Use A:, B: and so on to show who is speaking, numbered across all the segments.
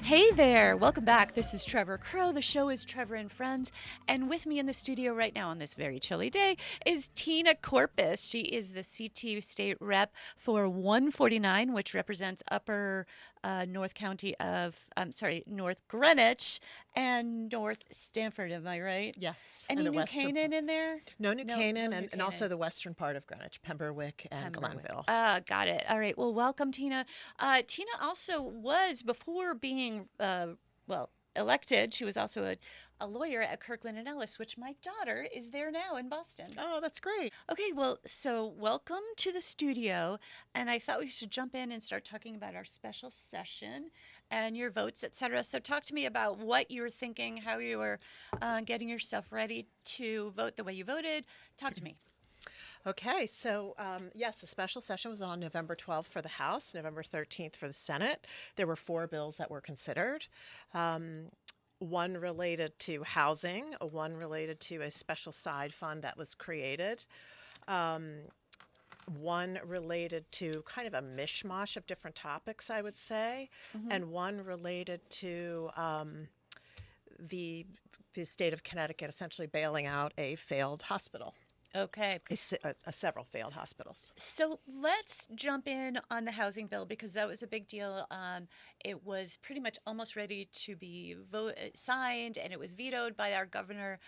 A: Hey there, welcome back. This is Trevor Crow. The show is Trevor and Friends. And with me in the studio right now on this very chilly day is Tina Courpas. She is the CT state rep for 149, which represents upper North County of, North Greenwich and North Stamford. Am I right?
B: Yes,
A: Any
B: and the
A: New
B: western
A: Canaan in there?
B: no New
A: No,
B: Canaan,
A: no New
B: and also
A: Canaan.
B: the western part of Greenwich, Pemberwick and
A: Pemberwick.
B: Glenville.
A: Got it. All right. Well, welcome, Tina. Tina also was, before being, elected, she was also a lawyer at Kirkland and Ellis, which my daughter is there now in Boston.
B: Oh, that's great.
A: Okay, well, so welcome to the studio. And I thought we should jump in and start talking about our special session and your votes, et cetera. So talk to me about what you were thinking, how you were getting yourself ready to vote the way you voted. Talk to me.
B: Okay, so yes, the special session was on November 12th for the House, November 13th for the Senate. There were four bills that were considered. One related to housing, one related to a special side fund that was created, one related to kind of a mishmash of different topics, I would say, and one related to the the state of Connecticut essentially bailing out a failed hospital,
A: Okay.
B: several failed hospitals.
A: So let's jump in on the housing bill because that was a big deal. It was pretty much almost ready to be signed, and it was vetoed by our governor.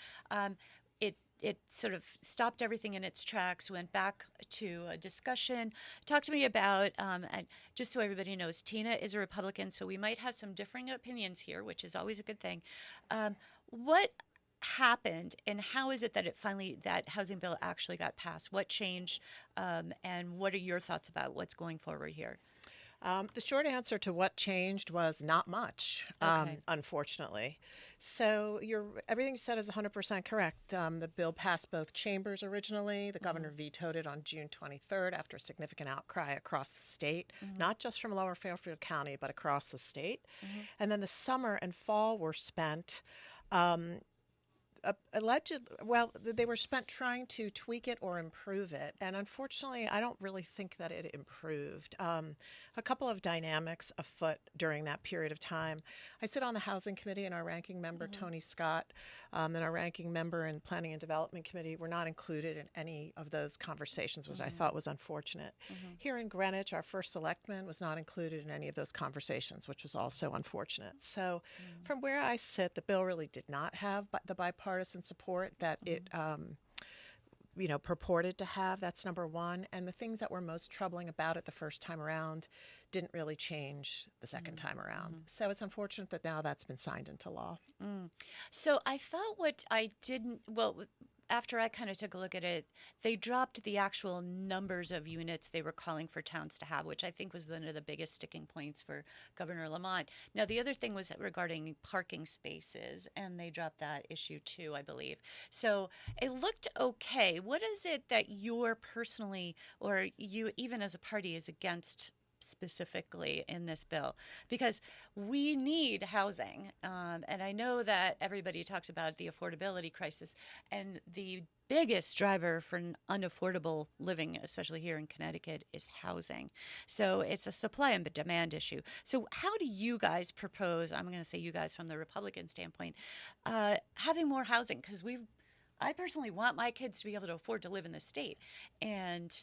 A: It sort of stopped everything in its tracks, went back to a discussion. Talk to me about, and just so everybody knows, Tina is a Republican, so we might have some differing opinions here, which is always a good thing. What happened, and how is it that that housing bill actually got passed? What changed, and what are your thoughts about what's going forward here?
B: The short answer to what changed was not much,
A: Okay.
B: unfortunately. So everything you said is 100% correct. The bill passed both chambers originally. The governor vetoed it on June 23rd after a significant outcry across the state, not just from Lower Fairfield County, but across the state. And then the summer and fall were spent. Um, they were spent trying to tweak it or improve it. And unfortunately, I don't really think that it improved. A couple of dynamics afoot during that period of time. I sit on the Housing Committee, and our ranking member, Tony Scott, and our ranking member in Planning and Development Committee were not included in any of those conversations, which I thought was unfortunate. Here in Greenwich, our first selectman was not included in any of those conversations, which was also unfortunate. So, from where I sit, the bill really did not have the bipartisan support that it purported to have. That's number one. And the things that were most troubling about it the first time around didn't really change the second time around. So it's unfortunate that now that's been signed into law.
A: So I thought what I didn't, well, after I kind of took a look at it, they dropped the actual numbers of units they were calling for towns to have, which I think was one of the biggest sticking points for Governor Lamont. Now, the other thing was regarding parking spaces, and they dropped that issue too, I believe. So it looked okay. What is it that you're personally, or you even as a party, is against specifically in this bill? Because we need housing, and I know that everybody talks about the affordability crisis, and the biggest driver for unaffordable living, especially here in Connecticut, is housing. So it's a supply and demand issue. So how do you guys propose, I'm going to say you guys from the Republican standpoint, having more housing? Because I personally want my kids to be able to afford to live in the state, and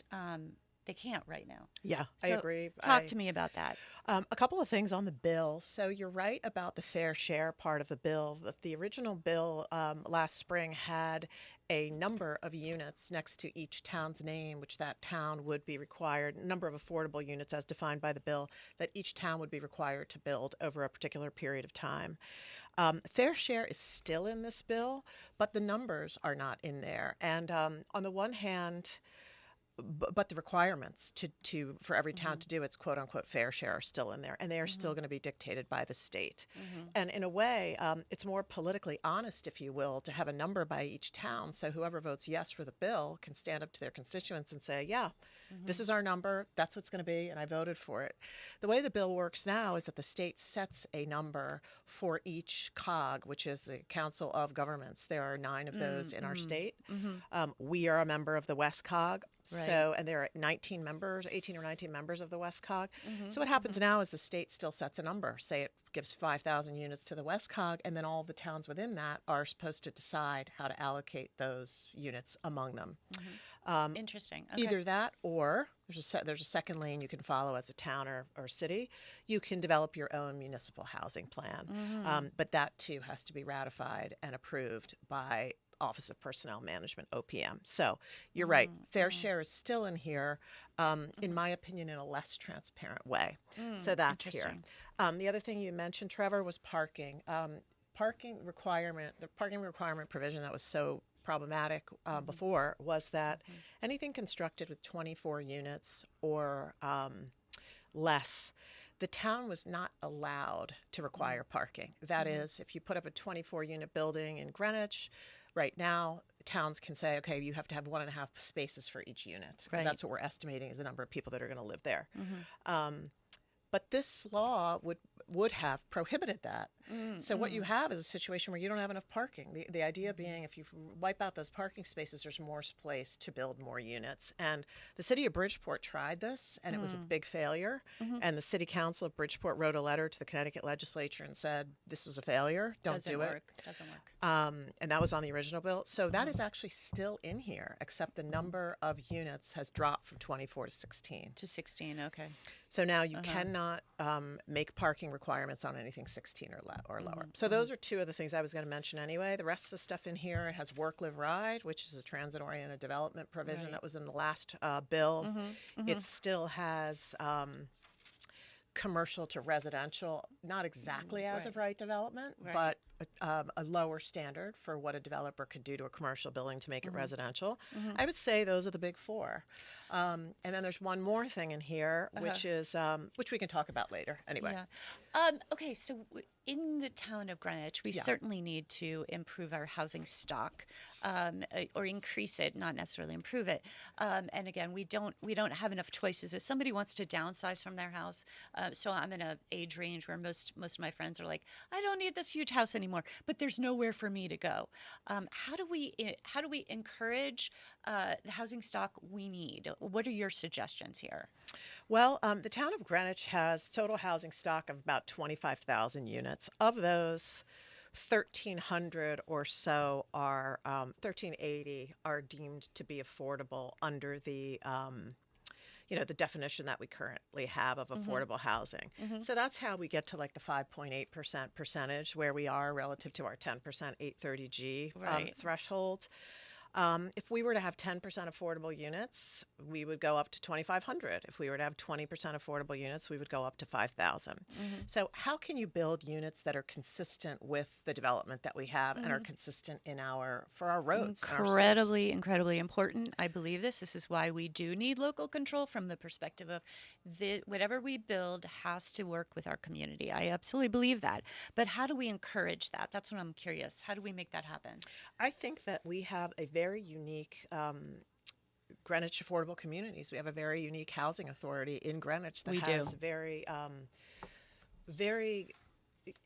A: they can't right now.
B: Yeah, I
A: So
B: agree.
A: talk to me about that.
B: A couple of things on the bill. So you're right about the fair share part of the bill. The original bill last spring had a number of units next to each town's name, which that town would be required, number of affordable units as defined by the bill, that each town would be required to build over a particular period of time. Fair share is still in this bill, but the numbers are not in there. And on the one hand, but the requirements for every town to do its quote unquote fair share are still in there, and they are still going to be dictated by the state. And in a way, it's more politically honest, if you will, to have a number by each town. So whoever votes yes for the bill can stand up to their constituents and say, yeah, this is our number, that's what's going to be, and I voted for it. The way the bill works now is that the state sets a number for each COG, which is the Council of Governments. There are 9 of those in our state. We are a member of the West COG.
A: Right.
B: So, and there are 19 members, 18 or 19 members of the West COG. So what happens now is the state still sets a number, say it gives 5,000 units to the WestCog, and then all the towns within that are supposed to decide how to allocate those units among them.
A: Interesting. Okay.
B: Either that, or there's a second lane you can follow as a town or city. You can develop your own municipal housing plan, but that too has to be ratified and approved by Office of Personnel Management, OPM. So you're right. Fair share is still in here, in my opinion, in a less transparent way. So that's here. The other thing you mentioned, Trevor, was parking. The parking requirement provision that was so problematic before was that anything constructed with 24 units or less, the town was not allowed to require parking. That is, if you put up a 24-unit building in Greenwich, right now, towns can say, okay, you have to have 1.5 spaces for each unit. Right. That's what we're estimating is the number of people that are going to live there. But this law would have prohibited that. So what you have is a situation where you don't have enough parking. The idea being if you wipe out those parking spaces, there's more place to build more units. And the city of Bridgeport tried this, and it was a big failure. And the city council of Bridgeport wrote a letter to the Connecticut legislature and said, this was a failure. Don't do it.
A: Doesn't work.
B: And that was on the original bill. So that is actually still in here, except the number of units has dropped from 24 to 16.
A: To 16, okay.
B: So now you cannot make parking requirements on anything 16 or lower. So those are two of the things I was going to mention anyway. The rest of the stuff in here has work, live, ride, which is a transit-oriented development provision that was in the last bill. It still has commercial to residential, not exactly as of right development, but a lower standard for what a developer could do to a commercial building to make it residential. I would say those are the big four. And then there's one more thing in here, which is which we can talk about later. Anyway.
A: Yeah. Okay, so in the town of Greenwich, we certainly need to improve our housing stock, or increase it, not necessarily improve it. And again, we don't have enough choices. If somebody wants to downsize from their house, so I'm in an age range where most of my friends are like, I don't need this huge house anymore, but there's nowhere for me to go. How do we encourage the housing stock we need? What are your suggestions here?
B: Well, the town of Greenwich has total housing stock of about 25,000 units. Of those, 1,300 or so are 1,380 are deemed to be affordable under the the definition that we currently have of affordable housing. So that's how we get to like the 5.8% percentage where we are relative to our 10% 830G threshold. If we were to have 10% affordable units, we would go up to 2,500. If we were to have 20% affordable units, we would go up to 5,000. So how can you build units that are consistent with the development that we have and are consistent for our roads?
A: Incredibly important. I believe this. This is why we do need local control from the perspective of whatever we build has to work with our community. I absolutely believe that. But how do we encourage that? That's what I'm curious. How do we make that happen?
B: I think that we have a very unique Greenwich Affordable Communities. We have a very unique housing authority in Greenwich that has very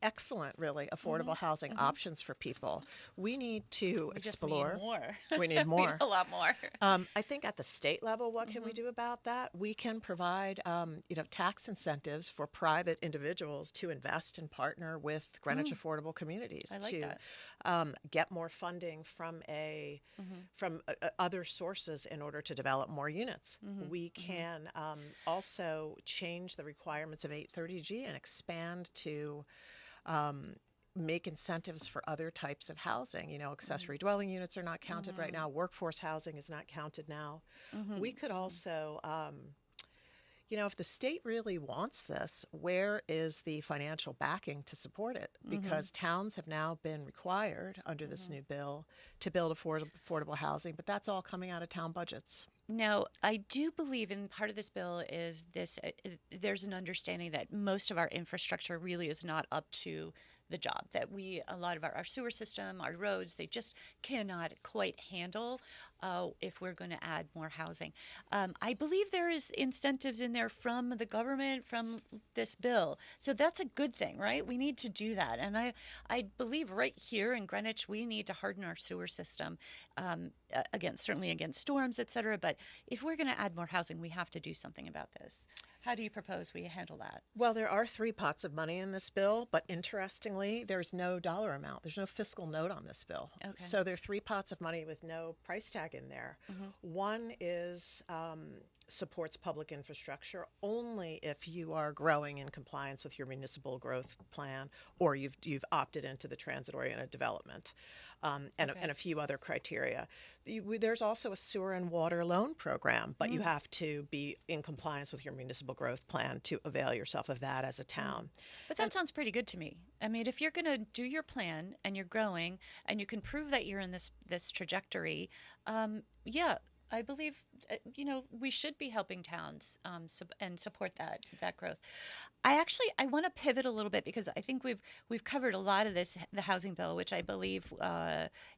B: excellent, really affordable housing options for people. We need to explore.
A: Just need more.
B: We need more.
A: We need a lot more.
B: I think at the state level, what can we do about that? We can provide, tax incentives for private individuals to invest and partner with Greenwich Affordable Communities get more funding from other sources in order to develop more units. We can also change the requirements of 830G and expand to make incentives for other types of housing. Accessory dwelling units are not counted right now. Workforce housing is not counted now. We could also, if the state really wants this, where is the financial backing to support it? Because towns have now been required under this new bill to build affordable housing, but that's all coming out of town budgets.
A: Now, I do believe in part of this bill is this, there's an understanding that most of our infrastructure really is not up to the job, that a lot of our sewer system, our roads, they just cannot quite handle if we're going to add more housing. I believe there is incentives in there from the government, from this bill. So that's a good thing, right? We need to do that. And I believe right here in Greenwich, we need to harden our sewer system, certainly against storms, et cetera. But if we're going to add more housing, we have to do something about this. How do you propose we handle that?
B: Well, there are three pots of money in this bill, but interestingly, there's no dollar amount. There's no fiscal note on this bill.
A: Okay.
B: So there are three pots of money with no price tag in there.
A: Mm-hmm.
B: One is supports public infrastructure only if you are growing in compliance with your municipal growth plan or you've opted into the transit-oriented development. And a few other criteria. There's also a sewer and water loan program, but you have to be in compliance with your municipal growth plan to avail yourself of that as a town.
A: But that sounds pretty good to me. I mean, if you're going to do your plan and you're growing and you can prove that you're in this trajectory, yeah, I believe we should be helping towns and support that growth. I want to pivot a little bit because I think we've covered a lot of the housing bill, which I believe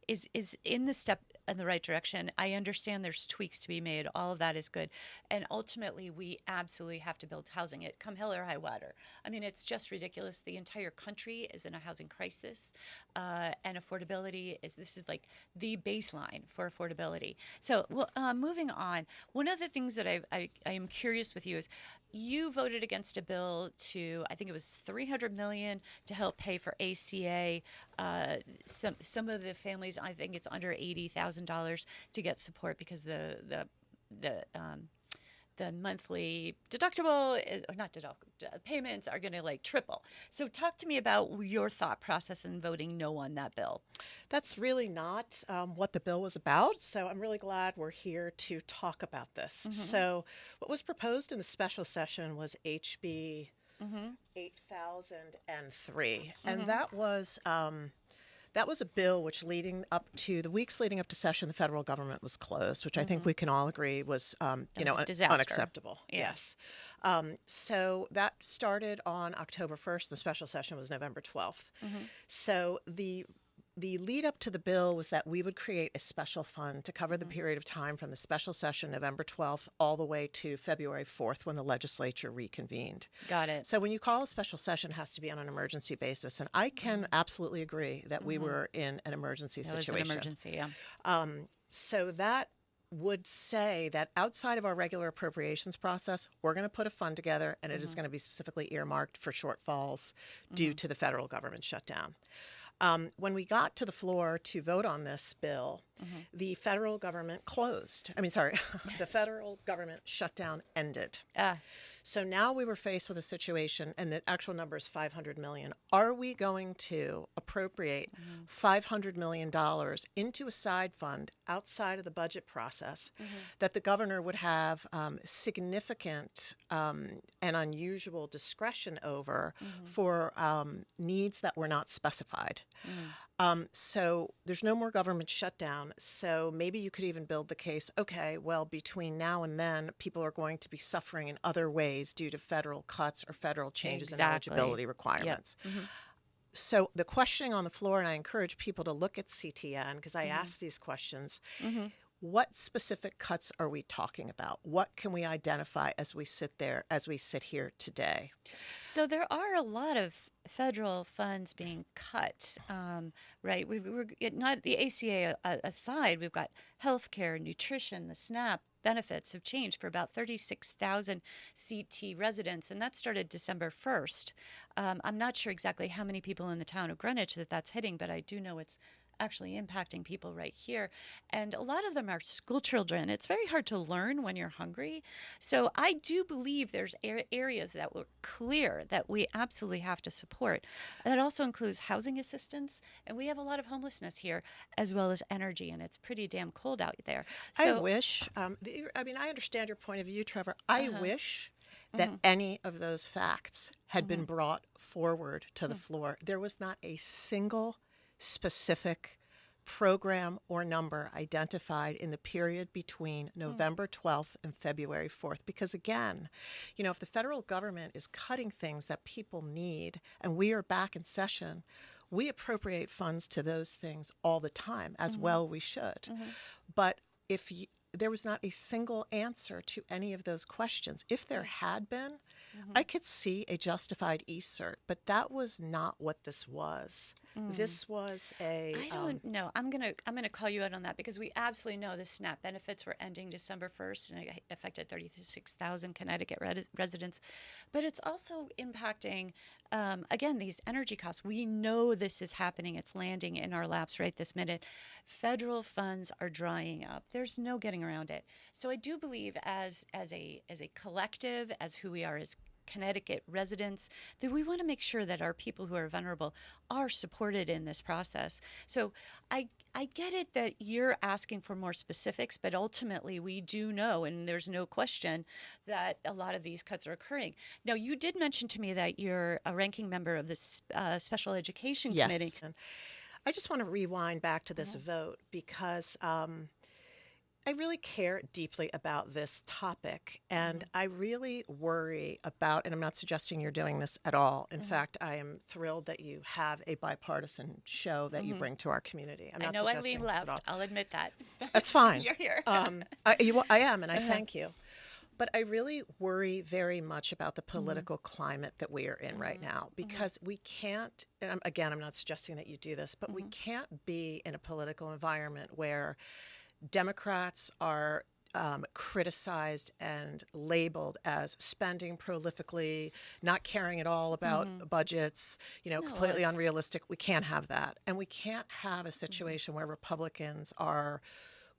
A: is in the step in the right direction. I understand there's tweaks to be made. All of that is good, and ultimately we absolutely have to build housing. It come hell or high water. I mean, it's just ridiculous. The entire country is in a housing crisis, and affordability is like the baseline for affordability. So, moving on, one of the things that I am curious with you is you voted against a bill to, I think it was $300 million to help pay for ACA. Some of the families, I think it's under $80,000 to get support because the monthly deductible or not deductible payments are going to like triple. So talk to me about your thought process in voting no on that bill.
B: That's really not what the bill was about. So I'm really glad we're here to talk about this. Mm-hmm. So what was proposed in the special session was HB 8003. And that was a bill which the weeks leading up to session, the federal government was closed, which I think we can all agree was, unacceptable.
A: Yeah.
B: Yes. So that started on October 1st. The special session was November 12th. So the lead up to the bill was that we would create a special fund to cover the period of time from the special session, November 12th, all the way to February 4th when the legislature reconvened.
A: Got it.
B: So when you call a special session, it has to be on an emergency basis. And I can absolutely agree that we were in an emergency situation.
A: It was an emergency, yeah.
B: So that would say that outside of our regular appropriations process, we're going to put a fund together, and it is going to be specifically earmarked for shortfalls due to the federal government shutdown. When we got to the floor to vote on this bill, the federal government the federal government shutdown ended. So now we were faced with a situation, and the actual number is $500 million. Are we going to appropriate $500 million into a side fund outside of the budget process that the governor would have significant and unusual discretion over for needs that were not specified? So there's no more government shutdown. So maybe you could even build the case, okay, well, between now and then, people are going to be suffering in other ways due to federal cuts or federal changes in eligibility requirements. Yep. So the questioning on the floor, and I encourage people to look at CTN because I ask these questions. What specific cuts are we talking about? What can we identify as we sit here today?
A: So there are a lot of federal funds being cut, right? We're not the ACA aside. We've got healthcare, nutrition, the SNAP benefits have changed for about 36,000 CT residents, and that started December 1st. I'm not sure exactly how many people in the town of Greenwich that's hitting, but I do know it's actually impacting people right here. And a lot of them are school children. It's very hard to learn when you're hungry. So I do believe there's areas that were clear that we absolutely have to support. And that also includes housing assistance. And we have a lot of homelessness here, as well as energy. And it's pretty damn cold out there. So,
B: I wish, I understand your point of view, Trevor. I wish that any of those facts had been brought forward to the floor. There was not a single specific program or number identified in the period between November 12th and February 4th. Because again, if the federal government is cutting things that people need and we are back in session, we appropriate funds to those things all the time, as well we should. But if there was not a single answer to any of those questions. If there had been, I could see a justified e-cert, but that was not what this was. This was a
A: I don't know. I'm gonna call you out on that because we absolutely know the SNAP benefits were ending December 1st and it affected 36,000 Connecticut residents, but it's also impacting again these energy costs. We know this is happening. It's landing in our laps right this minute. Federal funds are drying up. There's no getting around it. So I do believe as a collective, as who we are as Connecticut residents, that we want to make sure that our people who are vulnerable are supported in this process. So I get it that you're asking for more specifics, but ultimately we do know, and there's no question that a lot of these cuts are occurring. Now, you did mention to me that you're a ranking member of this Special Education
B: yes.
A: Committee.
B: And I just want to rewind back to this
A: Mhm.
B: vote because I really care deeply about this topic, and
A: Mhm.
B: I really worry about, and I'm not suggesting you're doing this at all. In
A: Mhm.
B: fact, I am thrilled that you have a bipartisan show that you
A: Mhm.
B: bring to our community. I'm
A: I
B: not
A: know I lean
B: suggesting this at
A: left.
B: all.
A: I'll admit that.
B: That's fine.
A: You're here.
B: I am, and I
A: Uh-huh.
B: thank you. But I really worry very much about the
A: Mhm.
B: political climate that we are in right
A: Mhm.
B: now
A: Mhm.
B: because we can't, and again, I'm not suggesting that you do this, but we
A: Mhm.
B: can't be in a political environment where Democrats are criticized and labeled as spending prolifically, not caring at all about
A: Mhm.
B: budgets,
A: No, well,
B: completely
A: it's.
B: unrealistic. We can't have that. And we can't have a
A: Mhm.
B: situation where Republicans are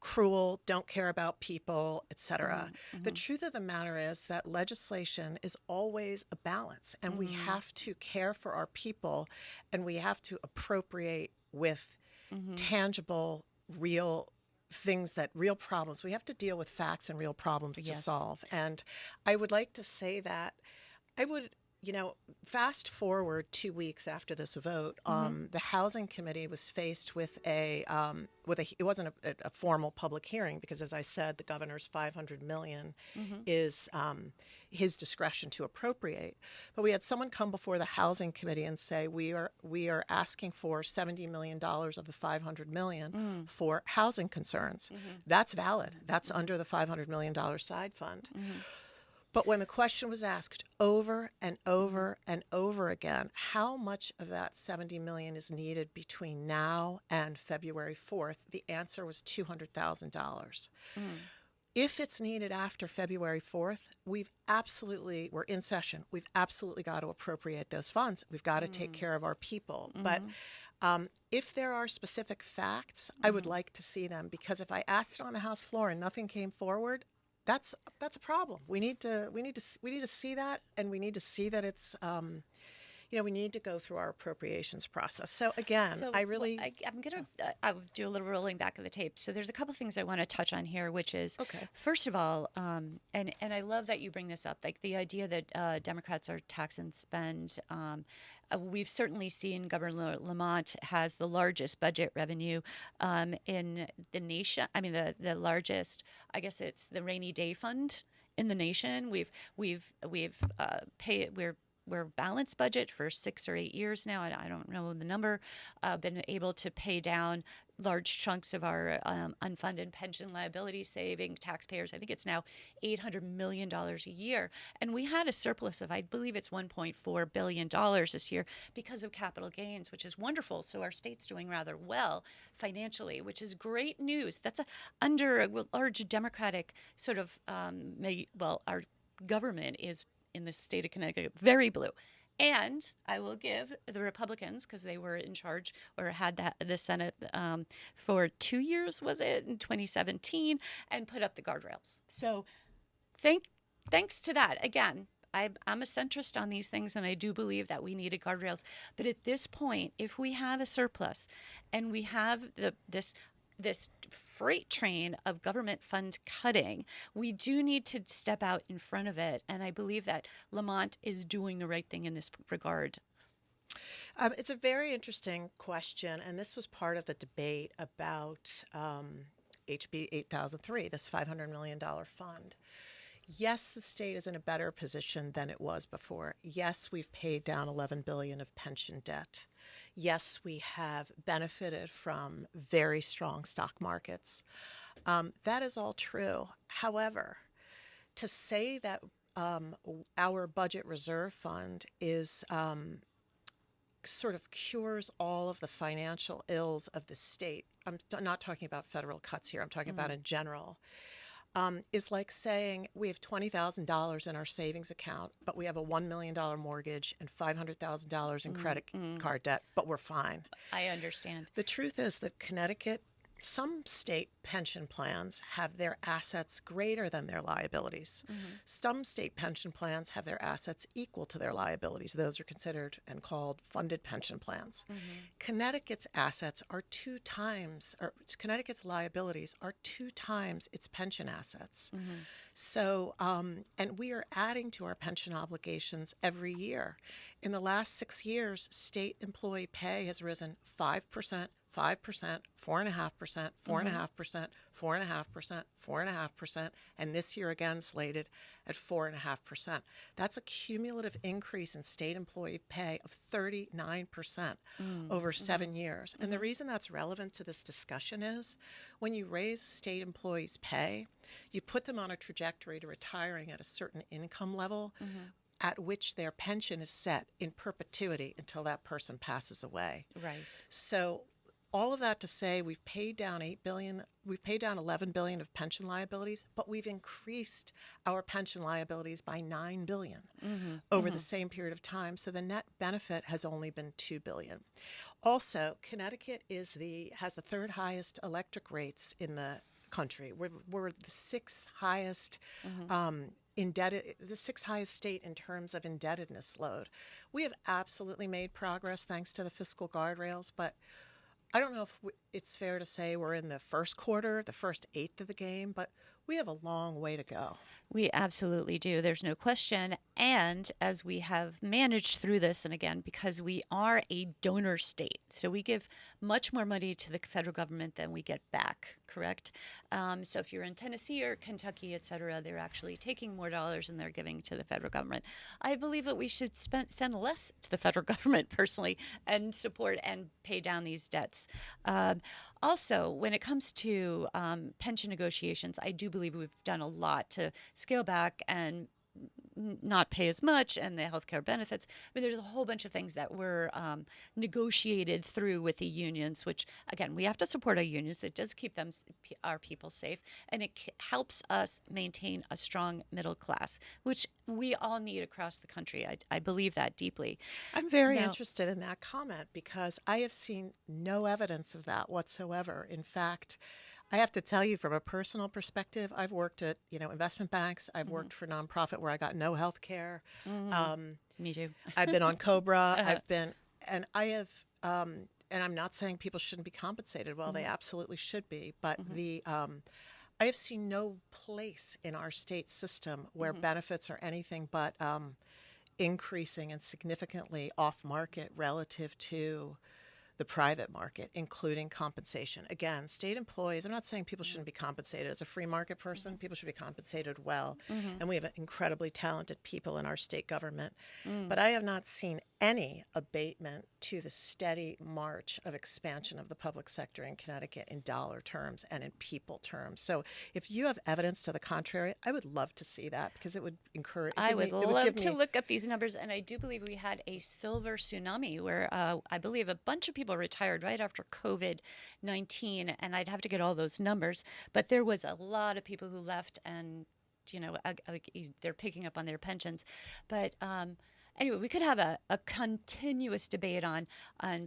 B: cruel, don't care about people, etc.
A: Mhm.
B: The
A: Mhm.
B: truth of the matter is that legislation is always a balance, and we
A: Mhm.
B: have to care for our people and we have to appropriate with
A: Mhm.
B: tangible, real things that real problems. We have to deal with facts and real problems to
A: Yes.
B: solve. And I would like to say that I would, you know, fast forward 2 weeks after this vote,
A: Mhm.
B: the housing committee was faced with it wasn't a formal public hearing because, as I said, the governor's 500 million
A: Mhm.
B: is his discretion to appropriate. But we had someone come before the housing committee and say we are asking for $70 million of the 500 million
A: Mhm.
B: for housing concerns.
A: Mhm.
B: That's valid. That's
A: Mhm.
B: under the $500 million side fund.
A: Mhm.
B: But when the question was asked over and
A: Mhm.
B: over and over again, how much of that 70 million is needed between now and February 4th, the answer was $200,000.
A: Mhm.
B: If it's needed after February 4th, we're in session. We've absolutely got to appropriate those funds. We've got to take
A: Mhm.
B: care of our people. But
A: Mhm.
B: if there are specific facts, I would
A: Mhm.
B: like to see them because if I asked it on the House floor and nothing came forward, that's a problem. We need to see that, and we need to see that we need to go through our appropriations process. So again, I
A: So
B: really
A: I'm gonna I'll do a little rolling back of the tape. So there's a couple things I want to touch on here, which is
B: okay.
A: first of all, and I love that you bring this up, like the idea that Democrats are tax and spend. We've certainly seen Governor Lamont has the largest budget revenue in the nation. I mean, the largest. I guess it's the rainy day fund in the nation. We've paid we're balanced budget for 6 or 8 years now. I don't know the number. Been able to pay down large chunks of our unfunded pension liability, saving taxpayers. I think it's now $800 million a year, and we had a surplus of, I believe it's $1.4 billion this year because of capital gains, which is wonderful. So our state's doing rather well financially, which is great news. That's under a large Democratic sort of our government is in the state of Connecticut very blue. And I will give the Republicans, because they were in charge or had the Senate for 2 years, was it, in 2017, and put up the guardrails. So thank, thanks to that, again, I'm a centrist on these things, and I do believe that we needed guardrails. But at this point, if we have a surplus and we have this freight train of government fund cutting, we do need to step out in front of it. And I believe that Lamont is doing the right thing in this regard.
B: It's a very interesting question, and this was part of the debate about HB 8003, this $500 million fund. Yes, the state is in a better position than it was before. Yes, we've paid down 11 billion of pension debt. Yes, we have benefited from very strong stock markets. That is all true. However, to say that our budget reserve fund is sort of cures all of the financial ills of the state. I'm not talking about federal cuts here, I'm talking about in general. Is like saying we have $20,000 in our savings account, but we have a $1 million mortgage and $500,000 in credit card debt, but we're fine.
A: I understand.
B: The truth is that Connecticut, some state pension plans have their assets greater than their liabilities. Some state pension plans have their assets equal to their liabilities. Those are considered and called funded pension plans. Connecticut's assets are Connecticut's liabilities are 2 times its pension assets. So, and we are adding to our pension obligations every year. In the last 6 years, state employee pay has risen 5%, 5%, 4.5%, 4.5%, 4.5%, 4.5%, and this year again slated at 4.5%. That's a cumulative increase in state employee pay of 39% over 7 years. And the reason that's relevant to this discussion is when you raise state employees' pay, you put them on a trajectory to retiring at a certain income level at which their pension is set in perpetuity until that person passes away.
A: Right.
B: So all of that to say, we've paid down $8 billion, we've paid down $11 billion of pension liabilities, but we've increased our pension liabilities by $9 billion over the same period of time. So the net benefit has only been $2 billion. Also, Connecticut has the 3rd highest electric rates in the country. We're the 6th highest the 6th highest state in terms of indebtedness load. We have absolutely made progress thanks to the fiscal guardrails, but I don't know if it's fair to say we're in the first quarter, the first eighth of the game, but we have a long way to go.
A: We absolutely do. There's no question. And as we have managed through this, and again, because we are a donor state, so we give much more money to the federal government than we get back, correct? So if you're in Tennessee or Kentucky, et cetera, they're actually taking more dollars than they're giving to the federal government. I believe that we should send less to the federal government personally and support and pay down these debts. Also, when it comes to pension negotiations, I do believe we've done a lot to scale back and not pay as much, and the healthcare benefits. I mean, there's a whole bunch of things that were negotiated through with the unions, which, again, we have to support our unions. It does keep our people safe, and it helps us maintain a strong middle class, which we all need across the country. I believe that deeply.
B: I'm very interested in that comment because I have seen no evidence of that whatsoever. In fact, I have to tell you from a personal perspective, I've worked at, investment banks. I've worked for nonprofit where I got no health care.
A: Me too.
B: I've been on Cobra. And I'm not saying people shouldn't be compensated. Well, they absolutely should be. But I have seen no place in our state system where benefits are anything but increasing and significantly off market relative to the private market, including compensation. Again, state employees, I'm not saying people shouldn't be compensated. As a free market person, people should be compensated well. And we have incredibly talented people in our state government. But I have not seen any abatement to the steady march of expansion of the public sector in Connecticut in dollar terms and in people terms. So if you have evidence to the contrary, I would love to see that because it would encourage.
A: I would love to look up these numbers. And I do believe we had a silver tsunami where I believe a bunch of people retired right after COVID-19. And I'd have to get all those numbers. But there was a lot of people who left and, they're picking up on their pensions. But anyway, we could have a continuous debate on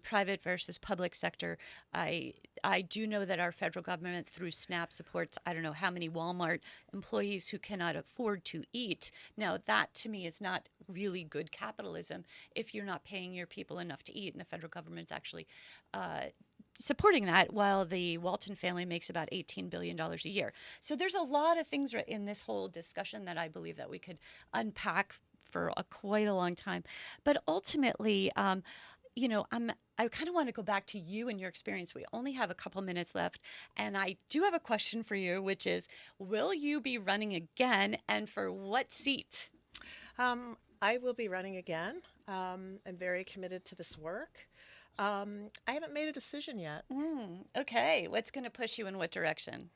A: private versus public sector. I do know that our federal government through SNAP supports, I don't know how many Walmart employees who cannot afford to eat. Now, that to me is not really good capitalism if you're not paying your people enough to eat, and the federal government's actually supporting that while the Walton family makes about $18 billion a year. So there's a lot of things in this whole discussion that I believe that we could unpack for quite a long time. But ultimately, I kind of want to go back to you and your experience. We only have a couple minutes left. And I do have a question for you, which is, will you be running again and for what seat?
B: I will be running again. I'm very committed to this work. I haven't made a decision yet.
A: Okay. What's going to push you in what direction?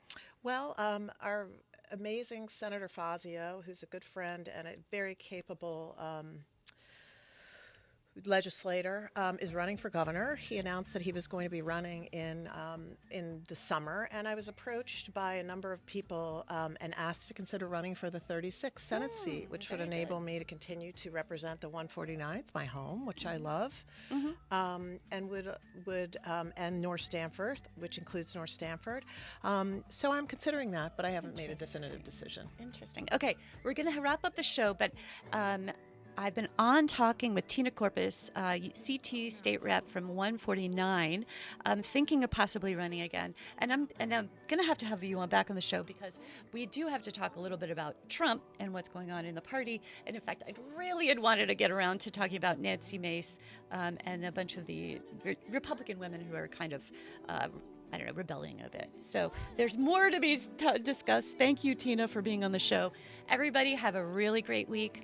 B: Well, our amazing Senator Fazio, who's a good friend and a very capable legislator, is running for governor. He announced that he was going to be running in the summer, and I was approached by a number of people and asked to consider running for the 36th Senate seat, which would
A: very
B: enable
A: good.
B: me to continue to represent the 149th, my home, which I love, and would and North Stamford, which includes North Stamford. So I'm considering that, but I haven't made a definitive decision.
A: Interesting. Okay, we're going to wrap up the show, but I've been on talking with Tina Courpas, CT state rep from 149, thinking of possibly running again. And I'm going to have you on back on the show because we do have to talk a little bit about Trump and what's going on in the party. And in fact, I really had wanted to get around to talking about Nancy Mace and a bunch of the Republican women who are kind of I don't know, rebelling a bit. So there's more to be discussed. Thank you, Tina, for being on the show. Everybody have a really great week.